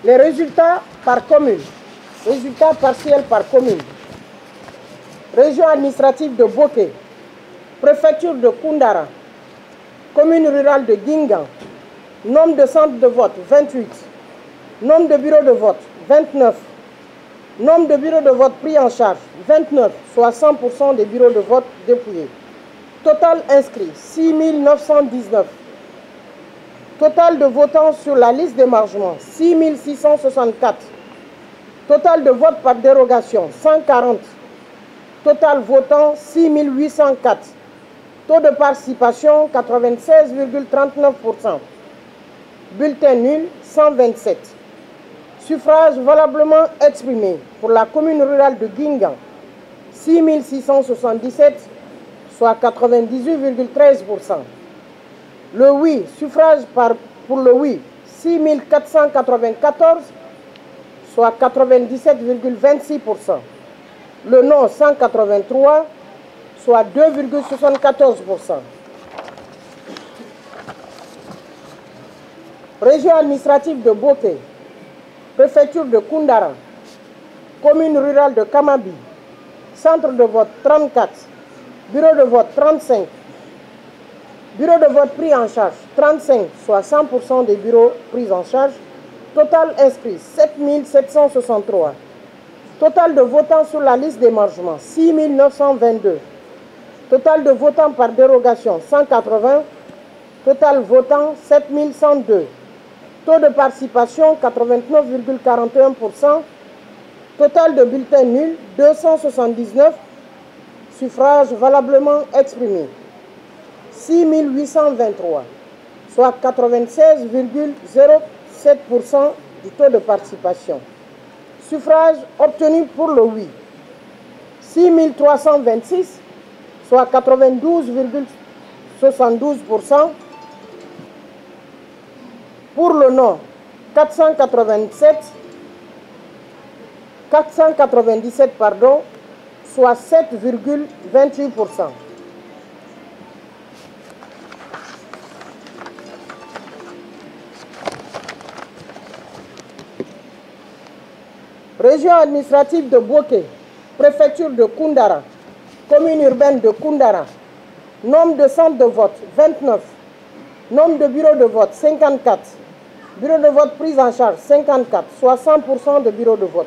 Les résultats par commune. Résultats partiels par commune. Région administrative de Boké. Préfecture de Koundara. Commune rurale de Guingan. Nombre de centres de vote, 28. Nombre de bureaux de vote, 29. Nombre de bureaux de vote pris en charge, 29, soit 100% des bureaux de vote dépouillés. Total inscrit, 6 919. Total de votants sur la liste d'émargement, 6 664. Total de vote par dérogation, 140. Total votant, 6 804. Taux de participation, 96,39%. Bulletin nul, 127. Suffrage valablement exprimé pour la commune rurale de Guingan, 6 677, soit 98,13%. Le oui, suffrage pour le oui, 6 494, soit 97,26%. Le non, 183, soit 2,74%. Région administrative de Boké. Préfecture de Koundara, commune rurale de Kamabi, centre de vote 34, bureau de vote 35, bureau de vote pris en charge 35, soit 100% des bureaux pris en charge, total inscrit 7 763, total de votants sur la liste d'émargement 6 922, total de votants par dérogation 180, total votant 7 102. Taux de participation 89,41%. Total de bulletins nuls 279. Suffrages valablement exprimés 6 823, soit 96,07% du taux de participation. Suffrages obtenus pour le oui 6 326, soit 92,72%. Pour le non, 497, soit 7,28%. Région administrative de Boké, préfecture de Koundara, commune urbaine de Koundara, nombre de centres de vote, 29. Nombre de bureaux de vote, 54. Bureaux de vote pris en charge, 54, soit 100% de bureaux de vote.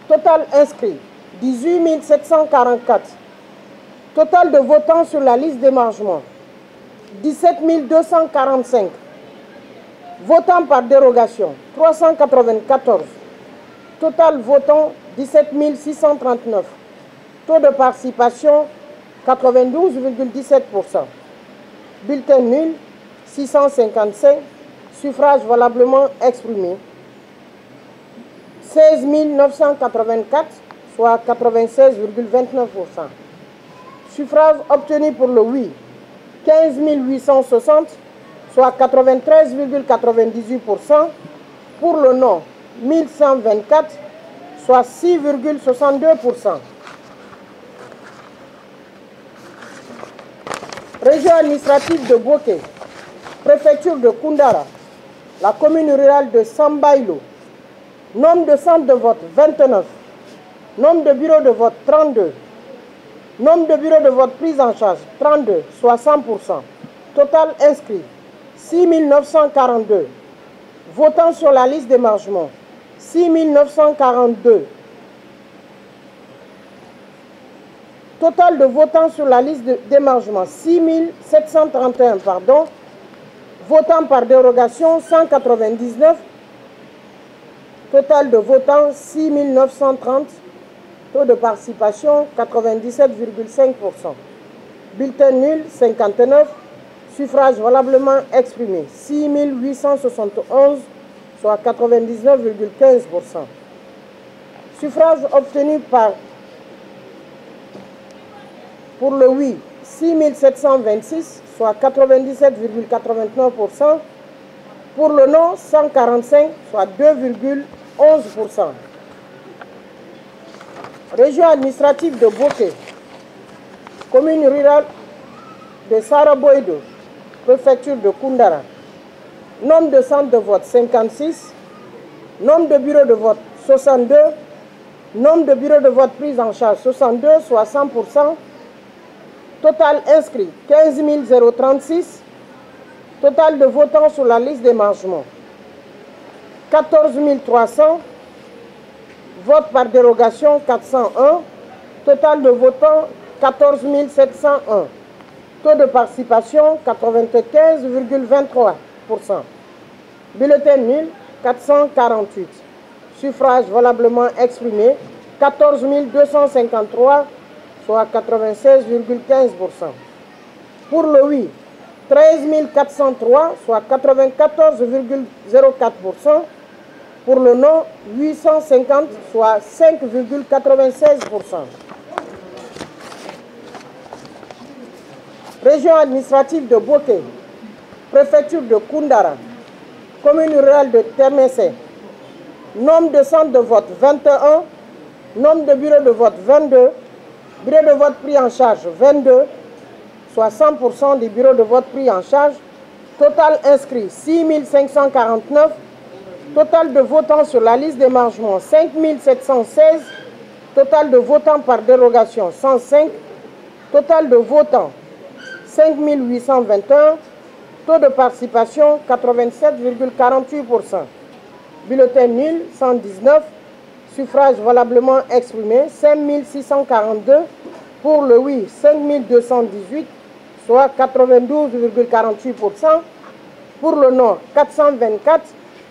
Total inscrit, 18 744. Total de votants sur la liste d'émargement, 17 245. Votants par dérogation, 394. Total votant, 17 639. Taux de participation, 92,17%. Bulletin nul, 655. Suffrage valablement exprimé, 16 984, soit 96,29%. Suffrage obtenu pour le oui, 15 860, soit 93,98%. Pour le non, 1124, soit 6,62%. Région administrative de Boké, préfecture de Koundara, la commune rurale de Sambaïlo. Nombre de centres de vote, 29. Nombre de bureaux de vote, 32. Nombre de bureaux de vote pris en charge, 32, soit 100%. Total inscrit, 6 942. Votants sur la liste d'émargement, 6 942. Total de votants sur la liste d'émargement, 6 731, pardon. Votants par dérogation, 199. Total de votants, 6 930. Taux de participation, 97,5%. Bulletin nul, 59. Suffrage valablement exprimé, 6 871, soit 99,15%. Suffrage obtenu pour le oui, 6 726, soit 97,89%. Pour le non, 145, soit 2,11%. Région administrative de Boké, commune rurale de Saraboïdo, préfecture de Koundara. Nombre de centres de vote, 56. Nombre de bureaux de vote, 62. Nombre de bureaux de vote pris en charge, 62, soit 100%. Total inscrit, 15 036. Total de votants sur la liste d'émargement, 14 300. Vote par dérogation, 401. Total de votants, 14 701. Taux de participation, 95,23%. Bulletin nul, 448. Suffrage valablement exprimé, 14 253, soit 96,15%. Pour le oui, 13 403, soit 94,04%. Pour le non, 850, soit 5,96%. Région administrative de Boké, préfecture de Koundara, commune rurale de Termessé. Nombre de centres de vote, 21. Nombre de bureaux de vote, 22. Bureaux de vote pris en charge, 22. Soit 100% des bureaux de vote pris en charge. Total inscrit, 6 549. Total de votants sur la liste d'émargement, 5 716. Total de votants par dérogation, 105. Total de votants, 5 821. Taux de participation, 87,48%. Bulletin nul, 119. Suffrage valablement exprimé, 5 642. Pour le oui, 5 218, soit 92,48%. Pour le non, 424,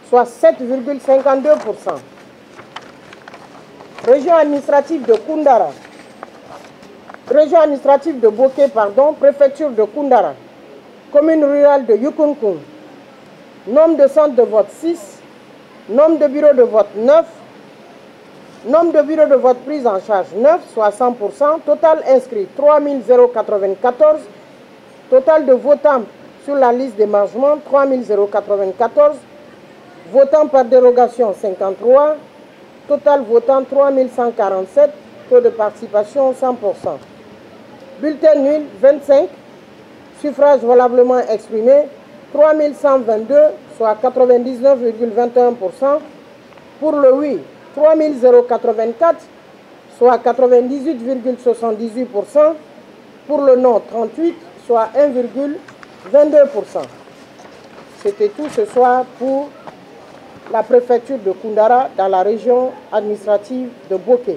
soit 7,52%. Région administrative de Koundara. Région administrative de Boké, pardon, préfecture de Koundara. Commune rurale de Yukunkun. Nombre de centres de vote, 6. Nombre de bureaux de vote, 9. Nombre de bureaux de vote pris en charge, 9, soit 100%. Total inscrit, 3 094. Total de votants sur la liste d'émargement, 3 094. Votants par dérogation, 53. Total votant, 3 147. Taux de participation, 100%. Bulletin nul, 25. Suffrage valablement exprimé, 3 122, soit 99,21%. Pour le oui, 3 084, soit 98,78%. Pour le non, 38, soit 1,22%. C'était tout ce soir pour la préfecture de Koundara dans la région administrative de Boké.